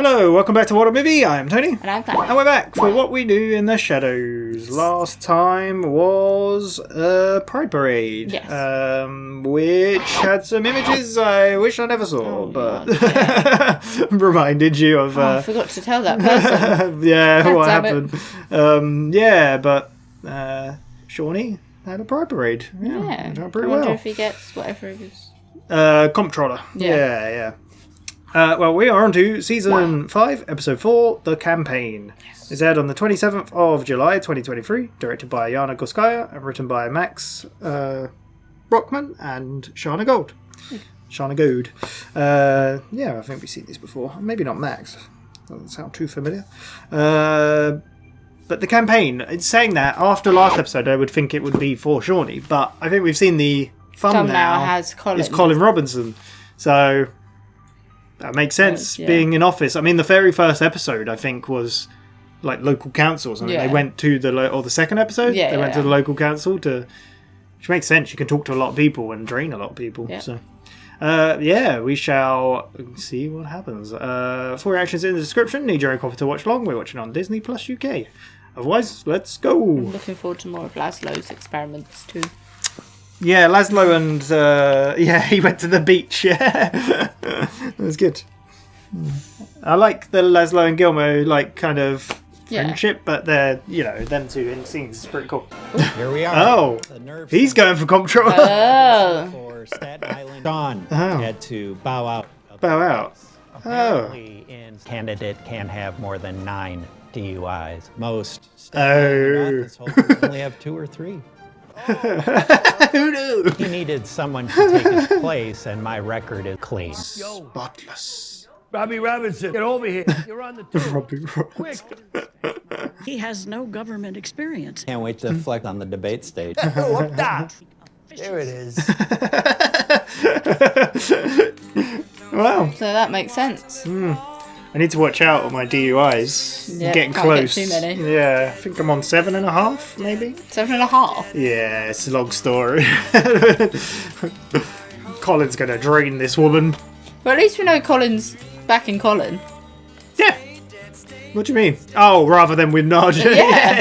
Hello, welcome back to WhatAreMovie. I'm Tony. And I'm Claire. And we're back for What We Do in the Shadows. Last time was Pride Parade. Yes. Which had some images I wish I never saw, but God, yeah. reminded you of... I forgot to tell that person. yeah, what damn happened. Yeah, but Shawnee had a Pride Parade. Yeah. Done I pretty wonder well. if he gets whatever it is. Comptroller. Yeah. Yeah. Well, we are on to Season 5, Episode 4, The Campaign. Yes. It's aired on the 27th of July, 2023, directed by Yana, Gorskaya, and written by Max Brockman and Shana Gohd. Shana Gohd. Yeah, I think we've seen this before. Maybe not Max. Doesn't sound too familiar. But The Campaign, it's saying that after last episode, I would think it would be for Shawnee, but I think we've seen the thumbnail has Colin. It's Colin Robinson. So... that makes sense, yeah. being in office. I mean, the very first episode, I think, was like local council or something. Yeah. They went to the, or the second episode, they went to the local council to, which makes sense. You can talk to a lot of people and drain a lot of people. Yeah. So, we shall see what happens. Full reactions in the description. Need your own copy to watch along. We're watching on Disney Plus UK. Otherwise, let's go. I'm looking forward to more of Laszlo's experiments too. Yeah, Laszlo and he went to the beach. Yeah, that was good. I like the Laszlo and Gilmo kind of friendship, but they're them two in scenes is pretty cool. Here we are. Oh, he's going for comptroller. Oh, For Staten Island. John Oh. had to bow out. Bow out. Oh, Apparently, candidate can't have more than 9 DUIs. Most Oh. Staten Island office holders only have 2 or 3. who knew? He needed someone to take his place, and my record is clean. Spotless. Robbie Robinson, get over here. You're on the tube. Robbie Roberts. He has no government experience. Can't wait to deflect on the debate stage. Oh, up top. There it is. Wow. so that makes sense. I need to watch out on my DUIs. Yeah, Getting can't get close. too many. Yeah, I think I'm on 7.5, maybe. 7.5. Yeah, it's a long story. Colin's gonna drain this woman. Well, at least we know Colin's back in Colin. Yeah. What do you mean? Oh, rather than with Naja.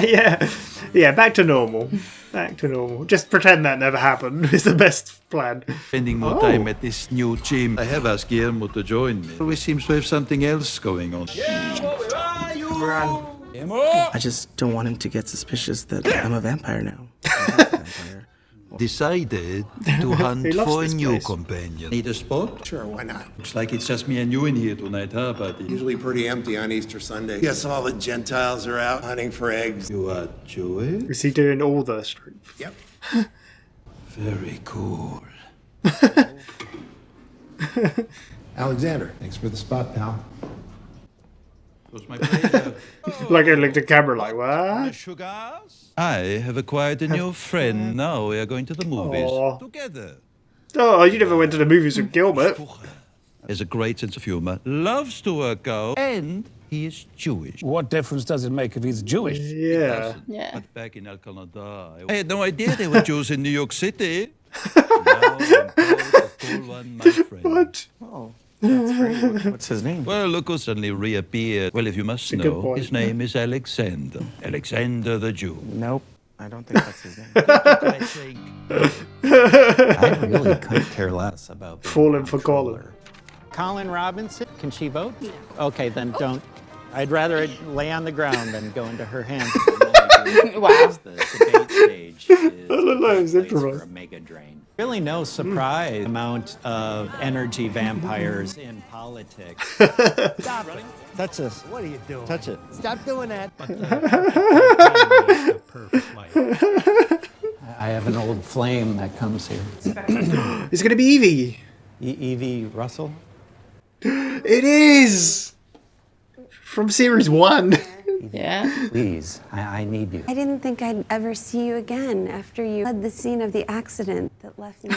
Yeah. Yeah, back to normal. Back to normal. Just pretend that never happened is the best plan. Spending more time at this new gym. I have asked Guillermo to join me. Always seems to have something else going on. I just don't want him to get suspicious that I'm a vampire now. I'm a vampire. Decided to hunt He loves for a this new place. companion. Need a spot? Sure, why not? Looks like it's just me and you in here tonight, huh, buddy? Usually pretty empty on Easter Sunday. Guess all the Gentiles are out hunting for eggs. You are Jewish? Is he doing all the streets? Yep. Very cool. Alexander, thanks for the spot, pal. It was my pleasure. Like I looked at the camera like, what? Sugars? I have acquired a new friend. Now we are going to the movies. Aw. Together. Oh, you never went to the movies with Gilbert. Has a great sense of humor, loves to work out, and he is Jewish. What difference does it make if he's Jewish? Yeah. Yeah. But back in Canada, I had no idea there were Jews in New York City. Now I'm proud to call one my friend. What? Oh, that's great. What's his name? Well, look who suddenly reappeared. Well, if you must a good know, point. his name is Alexander. Alexander the Jew. Nope. I don't think that's his name. I think. I really couldn't care less about being Falling for comptroller. Colin Robinson, can she vote? Okay, then don't. I'd rather it lay on the ground than go into her hands. Wow. The debate stage is don't know, it's a place improvised. for a mega drain. Really no surprise amount of energy vampires in politics. Stop it. Touch this. What are you doing? Touch it. Stop doing that. I have an old flame that comes here. It's gonna be Evie. Evie Russell? It is! From series 1. Yeah. Please, I need you. I didn't think I'd ever see you again after you led the scene of the accident that left me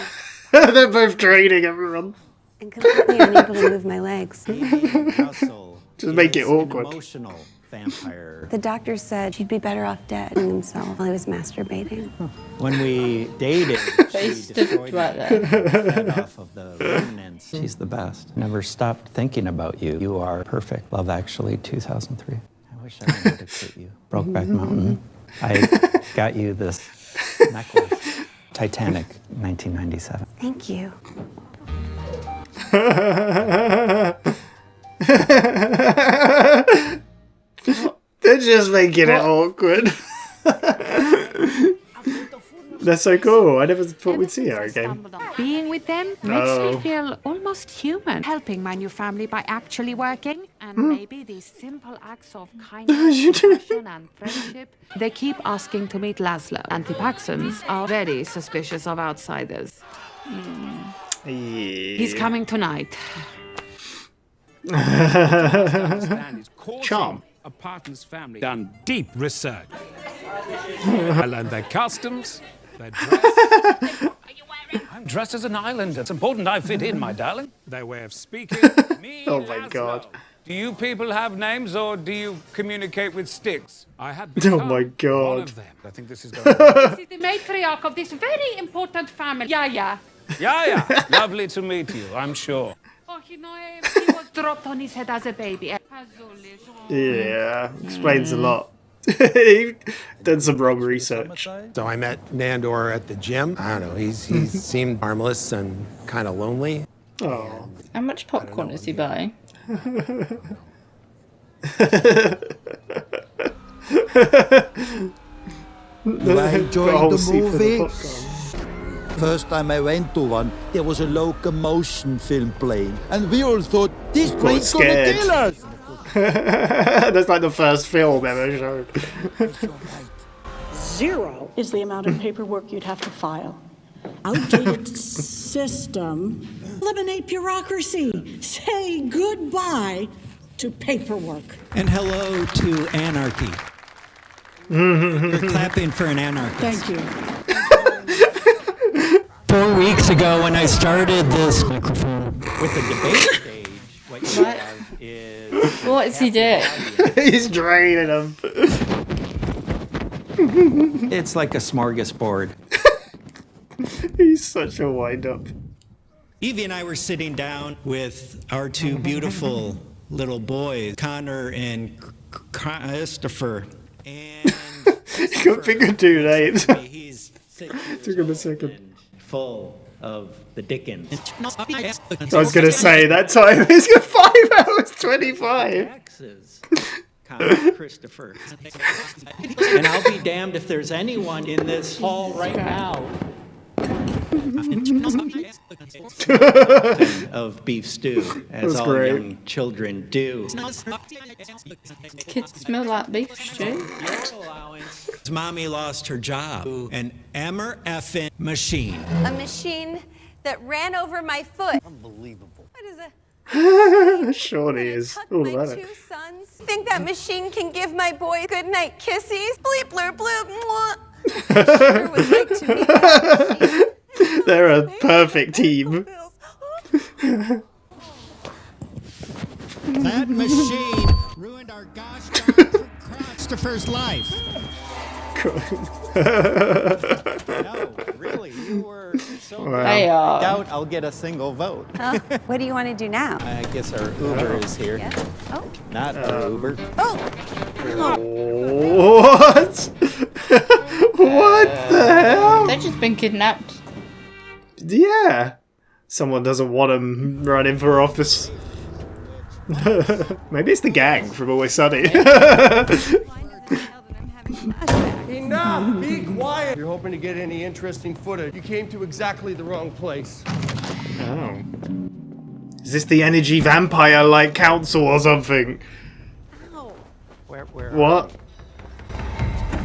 They're both training everyone. and completely unable to move my legs. Evie Russell Just make it is awkward. an emotional vampire. The doctor said she'd be better off dead than himself while he was masturbating. When we dated, she destroyed right me, there. fed off of the remnants. She's the best. Never stopped thinking about you. You are perfect. Love Actually 2003. I wish I knew how to quit you. Brokeback Mountain. I got you this necklace. Titanic, 1997. Thank you. They're just making it awkward. They're so cool. I never thought we'd see her again. Being with them makes me feel almost human. Helping my new family by actually working. And maybe these simple acts of kindness, compassion, and friendship. They keep asking to meet Laszlo. Anti-Paxons are very suspicious of outsiders. He's coming tonight. Charm. A partner's family done deep research. I learned their customs, their dress. I'm dressed as an islander. It's important I fit in, my darling. Their way of speaking. Me, Oh my Laszlo. God. Do you people have names or do you communicate with sticks? I had Oh my one God. of them. I think this is going to This is the matriarch of this very important family. Yeah. Yeah. Lovely to meet you, I'm sure. Oh, he was dropped on his head as a baby. Yeah, explains a lot. He done some wrong research. So I met Nandor at the gym. I don't know, he seemed harmless and kind of lonely. Oh. How much popcorn is he buying? I enjoyed Got a whole the seat for the movie. popcorn. First time I went to one, there was a locomotion film playing, and we all thought this train's gonna scared. kill us. That's like the first film ever shown. 0 is the amount of paperwork you'd have to file. Outdated system. Eliminate bureaucracy. Say goodbye to paperwork. And hello to anarchy. You're clapping for an anarchist. Thank you. 4 weeks ago when I started this microphone with the debate stage, what you have is... What is he doing? He's draining them. It's like a smorgasbord. He's such a wind-up. Evie and I were sitting down with our two beautiful little boys, Connor and Christopher. And Couldn't think of two names. he's Took him a second. full of the Dickens. I was going to say, that time is 5 hours 25. Exes, Connor, Christopher. And I'll be damned if there's anyone in this hall right now of beef stew, as That's all great. young children do. Kids smell like beef stew. Mommy lost her job. An effing machine. A machine that ran over my foot. Unbelievable. What is it? Surely is all My about two it. sons. Think that machine can give my boy goodnight kisses? Bleep, blur, bloop, mwah. Sure would like to meet that machine. They're a perfect team. That machine ruined our gosh darn Christopher's life. No, really, you were so Wow. They I are. doubt I'll get a single vote. Oh, what do you want to do now? I guess our Uber is here. Yeah. Oh. Not our Uber. Oh. What? What the hell? They've just been kidnapped. Yeah. Someone doesn't want him running for office. Maybe it's the gang from Always Sunny. Enough! Be quiet! If you're hoping to get any interesting footage, you came to exactly the wrong place. Oh. Is this the energy vampire like council or something? Where What?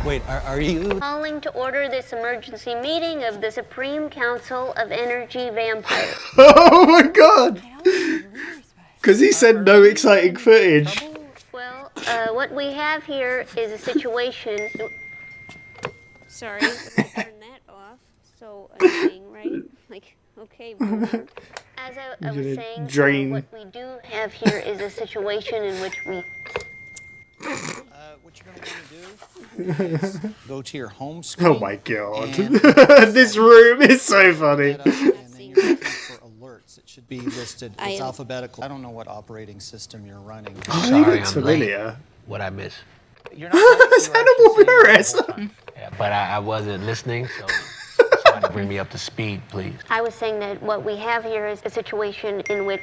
Wait, are you? Calling to order this emergency meeting of the Supreme Council of Energy Vampires. Oh my god! Because he said no exciting footage. Well, what we have here is a situation. Sorry, turn that off. So annoying, right? Like, okay, boomer. As I was saying, Drain. what we do have here is a situation in which we. Go to your home screen. Oh my god. This room is so funny. For alerts, it should be listed. It's alphabetical. I don't know what operating system you're running. Oh, he looks familiar. What I miss. It's Hannibal Buress. Yeah, but I wasn't listening, so somebody bring me up to speed, please. I was saying that what we have here is a situation in which...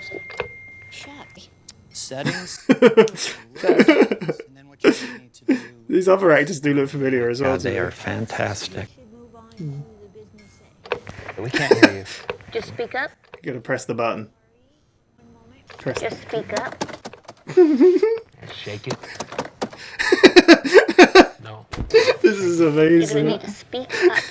Settings. These other actors do look familiar as well. Yeah, they are fantastic. We can't hear you. Just speak up. You gotta press the button. Just speak up. Shake it. No. This is amazing. You're gonna need to speak up.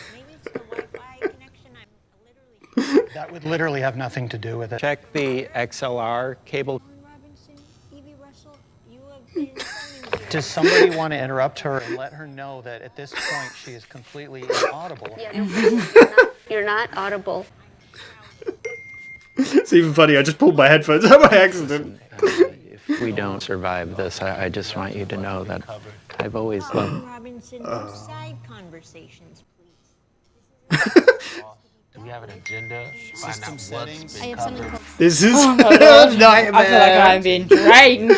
That would literally have nothing to do with it. Check the XLR cable. Does somebody want to interrupt her and let her know that at this point she is completely inaudible? Yeah, you're not audible. It's even funny, I just pulled my headphones out by accident. If we don't survive this, I just want you to know that I've always loved... Robinson, no side conversations, Do we have an agenda? System settings. I have something called... This is Oh my God. nightmare. I feel like I'm being drained.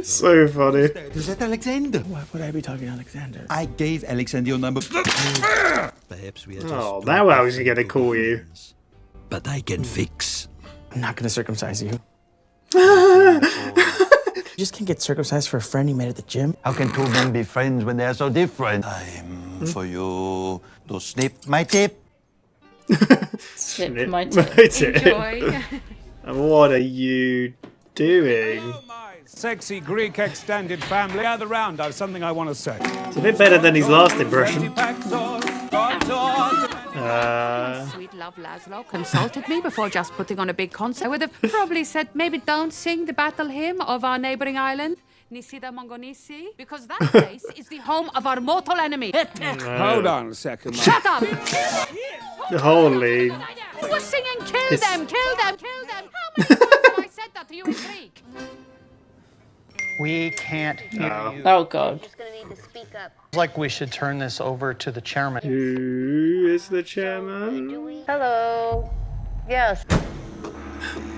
So funny. Is that Alexander? Why would I be talking to Alexander? I gave Alexander your number. Perhaps we are just Oh, now how is he gonna call you? But I can fix. I'm not gonna circumcise you. You just can't get circumcised for a friend you met at the gym. How can two men be friends when they are so different? Time for you to snip my tip. Snip my tip. Enjoy. And what are you doing? Sexy Greek extended family, gather round. I have something I want to say. It's a bit better than his last impression. Sweet love Laszlo consulted me before just putting on a big concert. I would have probably said maybe don't sing the battle hymn of our neighboring island, Nisida Mongonisi, because that place is the home of our mortal enemy. Hold on a second. Shut up! Holy. I was singing kill them, kill them, kill them. How many times have I said that to you in Greek? We can't hear you. Oh God. Just gonna need to speak up. It's like we should turn this over to the chairman. Who is the chairman? Hello. Yes.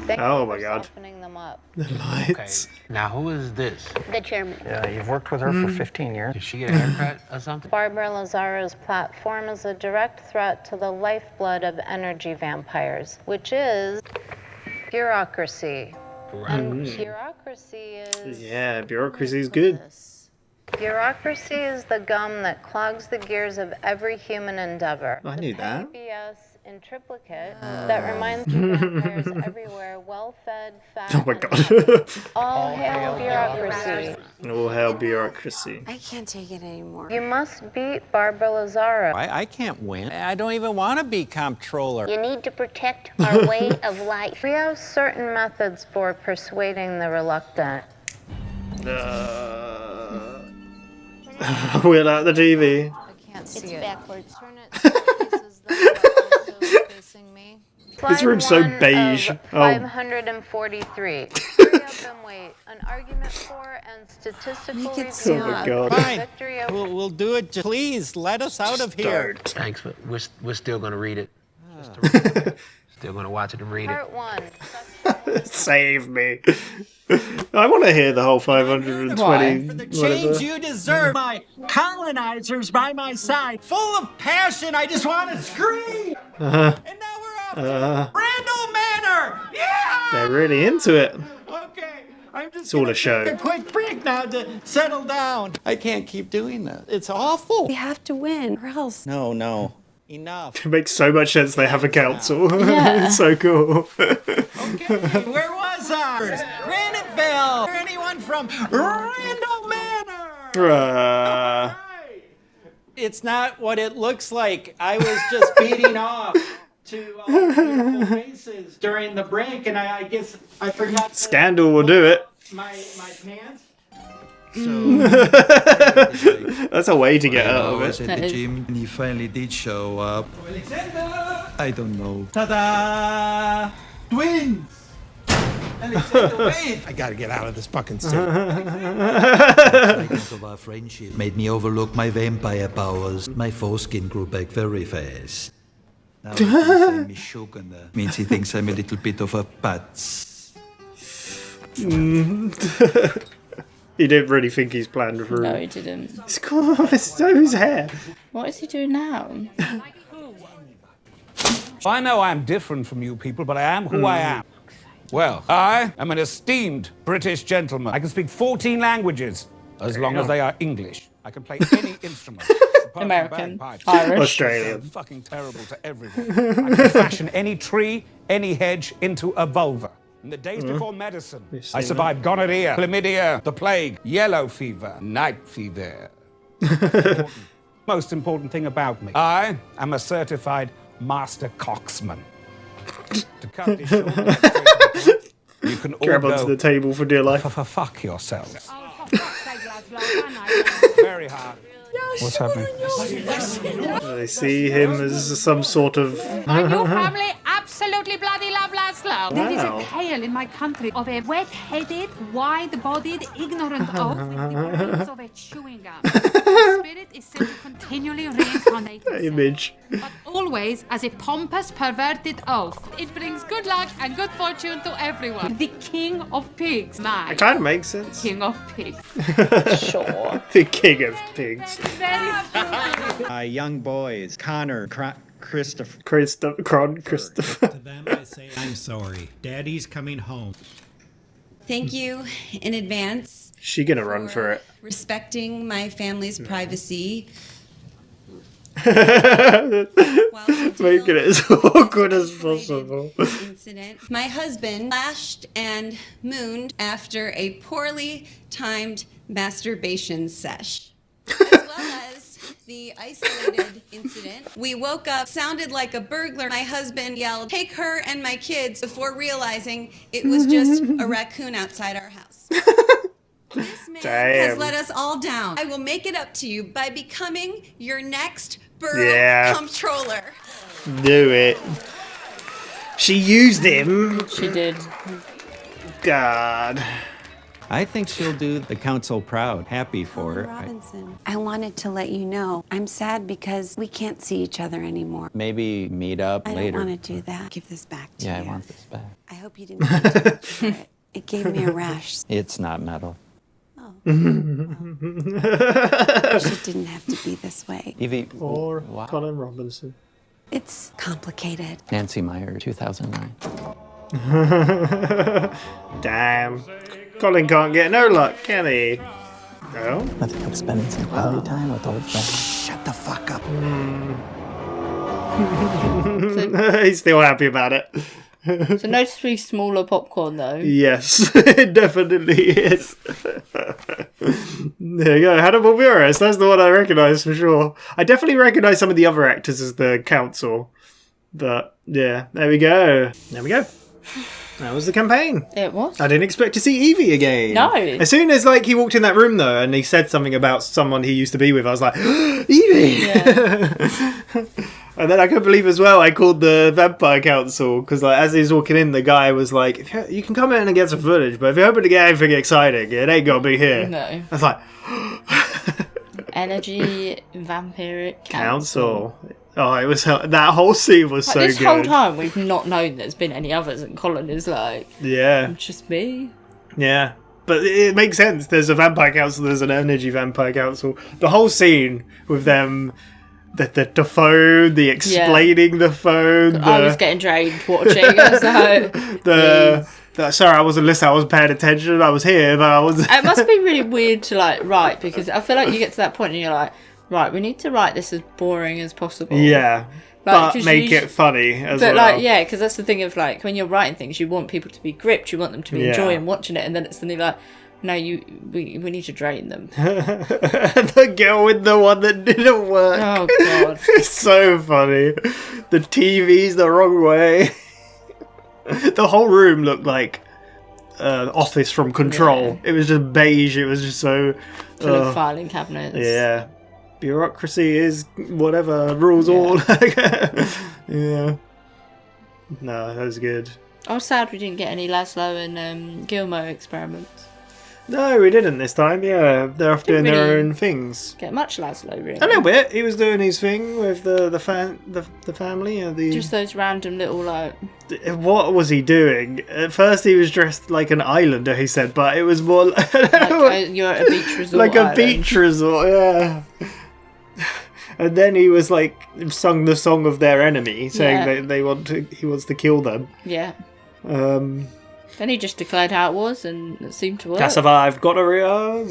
Thank Oh you my for God. softening them up. The lights. Now, who is this? The chairman. Yeah, you've worked with her for 15 years. Did she get a haircut or something? Barbara Lazzaro's platform is a direct threat to the lifeblood of energy vampires, which is bureaucracy. And bureaucracy is... Yeah, bureaucracy is good. Bureaucracy is the gum that clogs the gears of every human endeavor. I knew that. PBS in triplicate that reminds vampires everywhere, well-fed, fat, Oh my God. all hail bureaucracy. All hail bureaucracy. I can't take it anymore. You must beat Barbara Lazzaro. I can't win. I don't even want to be comptroller. You need to protect our way of life. We have certain methods for persuading the reluctant. Wheel out the TV. I can't see It's it. backwards. Turn it so it faces the wall also facing me. This room's so Slide one beige. of Oh. 543. Hurry up and wait. An argument for and statistical Make it review stop. Oh my of God. the Fine. victory of We'll do it. Please let us out of here. Thanks, but we're still going to read it. Still going to watch it and read it. Part 1. Save me. I want to hear the whole 520. For the whatever. change you deserve. My colonizers by my side, full of passion. I just want to scream. Uh-huh. And now we're off to Randall Manor. Yeah. They're really into it. Okay. I'm just It's all a gonna show. take a quick break now to settle down. I can't keep doing that. It's awful. We have to win, or else. No. Enough. It makes so much sense they have a council. Yeah. It's so cool. Okay, where was I? Graniteville. Anyone from Randall Manor? It's not what it looks like. I was just beating off to all the beautiful faces during the break, and I guess I forgot. Scandal will do it. My pants. That's a way to get out I of was it. at the gym and he finally did show up. Alexander! I don't know. Ta-da! Twins! I gotta get out of this fucking city. Seconds of our friendship made me overlook my vampire powers. My foreskin grew back very fast. Now he calls me Shogun. Means he thinks I'm a little bit of a putz. He didn't really think he's planned for. No, he didn't. It's cool. It's his hair. What is he doing now? I know I'm different from you people, but I am who I am. Well, I am an esteemed British gentleman. I can speak 14 languages, as long as they are English. I can play any instrument. American, Irish, Australian. Fucking terrible to everyone. I can fashion any tree, any hedge into a vulva. In the days before medicine, I survived gonorrhea, chlamydia, the plague, yellow fever, night fever. Most important thing about me, I am a certified master coxman. To cut this short, you can all Grab go onto the table for dear life. fuck yourselves. Very hard. What's happening? They see him as some sort of. My new family absolutely bloody love Laszlo. There is Wow. a tale in my country of a wet-headed, wide-bodied, ignorant oaf with the brains of a chewing gum. The spirit is said to continually reincarnate itself, Image. but always as a pompous, perverted oaf. It brings good luck and good fortune to everyone. The king of pigs. My It kind of makes sense. king of pigs. Sure. The king of pigs. Very stupid. Young boys, Connor, Christopher. Christopher. To them, I say, I'm sorry. Daddy's coming home. Thank you in advance. She gonna run for it. Respecting my family's privacy. Making it as awkward as possible. Incident. My husband lashed and mooned after a poorly timed masturbation sesh. As well as the isolated incident. We woke up, sounded like a burglar. My husband yelled, "Take her and my kids," before realizing it was just a raccoon outside our house. This man has let us all down. I will make it up to you by becoming your next borough comptroller. Do it. She used him. She did. God. I think she'll do the council proud, happy for her. Robinson, I wanted to let you know I'm sad because we can't see each other anymore. Maybe meet up I later. don't want to do that. Give this back to you. Yeah, I want this back. I hope you didn't need to reach for it. It gave me a rash. It's not metal. It just didn't have to be this way. Evie, Or wow. Colin Robinson. It's complicated. Nancy Meyer, 2009. Damn. Colin can't get no luck, can he? No? Nothing like spending some quality time with old friends. Shut the fuck up. He's still happy about it. It's a noticeably smaller popcorn, though. Yes, it definitely is. There you go, Hannibal Buress. That's the one I recognise for sure. I definitely recognise some of the other actors as the council. But, yeah, there we go. There we go. That was the campaign. It was. I didn't expect to see Evie again. No. As soon as he walked in that room though, and he said something about someone he used to be with, I was like, Evie. Yeah. And then I couldn't believe as well I called the Vampire Council because as he was walking in, the guy was like, "You can come in and get some footage, but if you're hoping to get anything exciting, it ain't gonna be here." No. I was like, Energy Vampiric Council. Oh, it was that whole scene was so this good. whole time we've not known there's been any others, and Colin is like, Yeah. just me. Yeah. But it makes sense. There's a Vampire Council, there's an Energy Vampire Council. The whole scene with them, the phone, the explaining the phone. I was getting drained watching. I was like, sorry, I wasn't listening. I was paying attention. I was here, but I was. It must be really weird to write, because I feel like you get to that point and you're like, right, we need to write this as boring as possible. Yeah. But make it funny as well. But yeah, because that's the thing of when you're writing things, you want people to be gripped, you want them to be enjoying watching it, and then it's suddenly like, no, we need to drain them. The girl with the one that didn't work. Oh god, it's so funny. The TV's the wrong way. The whole room looked like Office from Control. Yeah. It was just beige. It was just so full of filing cabinets. Yeah. Bureaucracy is whatever rules all. Yeah. No, that was good. I was sad we didn't get any Laszlo and Gilmo experiments. No, we didn't this time. Yeah, they're off doing their really own things. Get much Laszlo, really. A little bit. He was doing his thing with the family. Just those random little like. What was he doing? At first, he was dressed like an islander. He said, but it was more like you're at a beach resort. like a island. beach resort. Yeah. And then he was like sung the song of their enemy, saying that he wants to kill them. Yeah. Then he just declared how it was, and it seemed to work. I survived gonorrhea.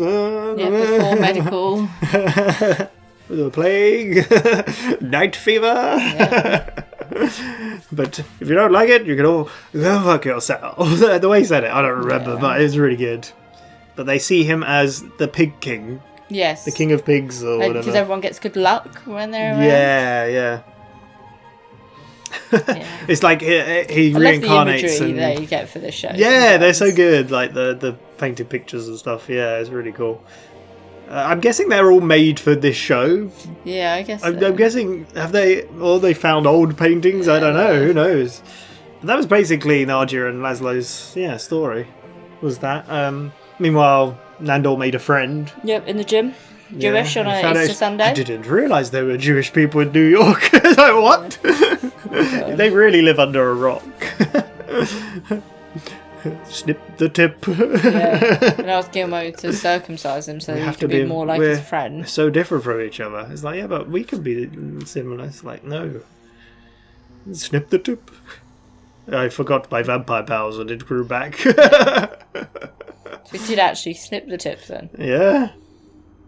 Yeah, before medical. The plague, night fever. Yeah. But if you don't like it, you can all go fuck yourself. The way he said it, I don't remember, but it was really good. But they see him as the Pig King. Yes. The King of Pigs or whatever. Because everyone gets good luck when they're around. Yeah. It's like he I reincarnates. love the imagery and that you get for this show. yeah, they're so good. Like the painted pictures and stuff. Yeah, it's really cool. I'm guessing they're all made for this show. Yeah, I guess. I'm guessing they found old paintings. I don't know. Who knows? But that was basically Nadia and Laszlo's story. Was that? Meanwhile, Nandor made a friend. Yep, in the gym. Jewish on I a Easter Sunday. I didn't realise there were Jewish people in New York. Like, what? They really live under a rock. Snip the tip. Yeah. And asked Gilmo to circumcise him so he could be more like his friend. We're so different from each other. It's like, yeah, but we can be similar. It's like, no. Snip the tip. I forgot my vampire powers and it grew back. We did actually snip the tip then. Yeah.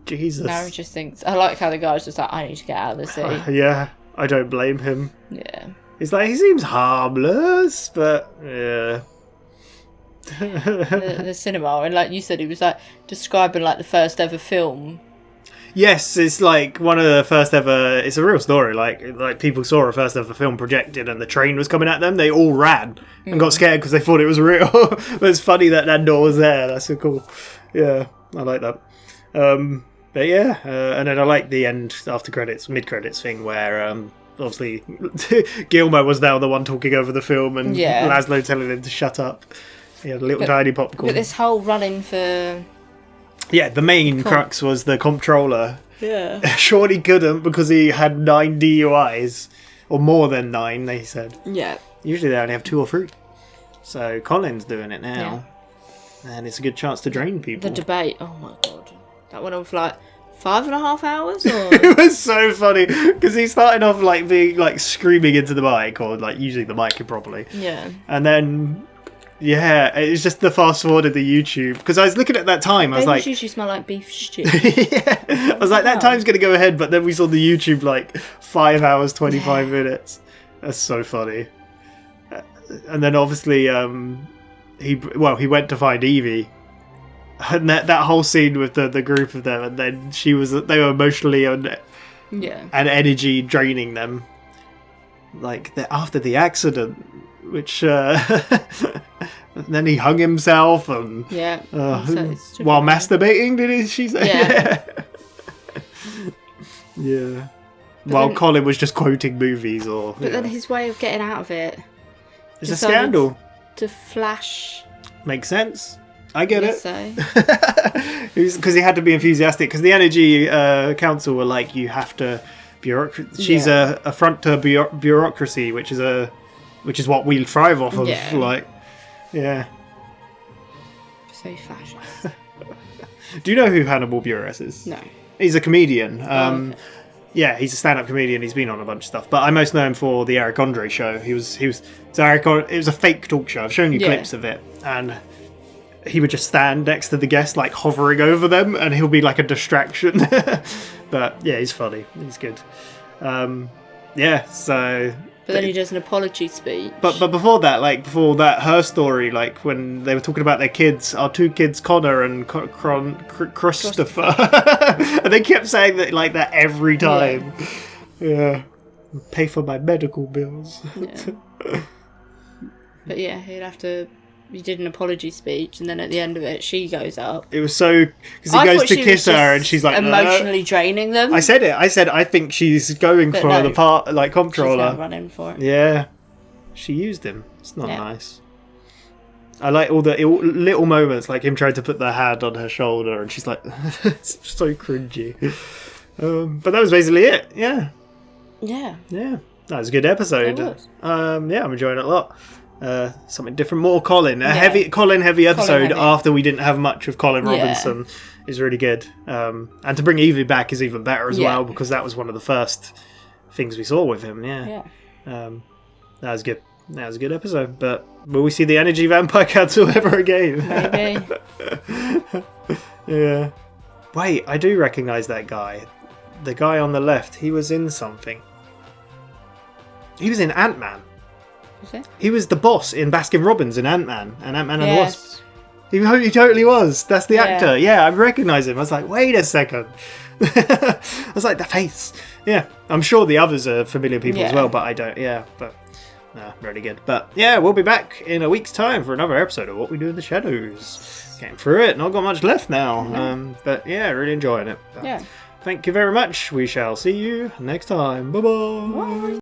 Jesus. Now he just thinks. I like how the guy's just like, I need to get out of the city. Yeah, I don't blame him. Yeah. It's like, he seems harmless, but yeah. the cinema, and like you said, he was like describing like the first ever film. Yes, it's like one of the first ever. It's a real story. Like people saw a first ever film projected, and the train was coming at them. They all ran and got scared because they thought it was real. But it's funny that Nandor was there. That's so cool. Yeah, I like that. But yeah, and then I like the end after credits, mid credits thing where obviously Gilmo was now the one talking over the film, and Laszlo telling him to shut up. He had a little tiny popcorn. But this whole running for. Yeah, the main crux was the comptroller. Yeah. Surely couldn't because he had 9 DUIs. Or more than 9, they said. Yeah. Usually they only have 2 or 3. So Colin's doing it now. Yeah. And it's a good chance to drain people. The debate, oh my god. That went on for like 5.5 hours? Or... It was so funny because he started off like being like screaming into the mic or like using the mic improperly. Yeah. And then... Yeah, it's just the fast forward of the YouTube. Because I was looking at that time, I was like... usually smell like beef stew. Yeah, I was like, that time's going to go ahead, but then we saw the YouTube like 5 hours, 25 minutes. That's so funny. And then obviously, he went to find Evie. And that whole scene with the group of them, and then they were emotionally and energy draining them. Like, after the accident... Which then he hung himself and while masturbating, did she say? Yeah. Yeah. While Colin was just quoting movies But then his way of getting out of it. It's a scandal. To flash. Makes sense. I get it. So. Because he had to be enthusiastic. Because the Energy Council were like, you have to she's a affront to bureaucracy, which is what we thrive off of. Yeah. Like, yeah. So flashes. Do you know who Hannibal Buress is? No. He's a comedian. Okay. Yeah, he's a stand-up comedian. He's been on a bunch of stuff, but I most know him for the Eric Andre show. It was a fake talk show. I've shown you clips of it, and he would just stand next to the guest, like hovering over them, and he'll be like a distraction. But yeah, he's funny. He's good. Yeah, so. But then he does an apology speech. But before that, her story, like when they were talking about their kids, our 2 kids, Connor and Christopher, and they kept saying that like that every time. Yeah. Pay for my medical bills. Yeah. But yeah, he did an apology speech, and then at the end of it, she goes up. It was so because he goes to kiss her, and she's like emotionally draining them. I said I think she's going for the part like comptroller. She's gonna run in for it. Yeah, she used him. It's not nice. I like all the little moments, like him trying to put the hand on her shoulder, and she's like, it's so cringy. But that was basically it. Yeah. Yeah. That was a good episode. It was. Yeah, I'm enjoying it a lot. Something different, more Colin. A Colin heavy episode after we didn't have much of Colin Robinson is really good. And to bring Evie back is even better as well, because that was one of the first things we saw with him. Yeah. That was good. That was a good episode. But will we see the energy vampire council ever again? Maybe. Yeah. Wait, I do recognise that guy. The guy on the left, he was in something. He was in Ant-Man. Was it? He was the boss in Baskin Robbins in Ant-Man and Ant-Man and the Wasp. He totally was. That's the actor. Yeah, I recognise him. I was like, wait a second. I was like, the face. Yeah, I'm sure the others are familiar people as well, but I don't. Yeah, but no, really good. But yeah, we'll be back in a week's time for another episode of What We Do in the Shadows. Getting through it. Not got much left now. But yeah, really enjoying it. Thank you very much. We shall see you next time. Bye-bye. Bye.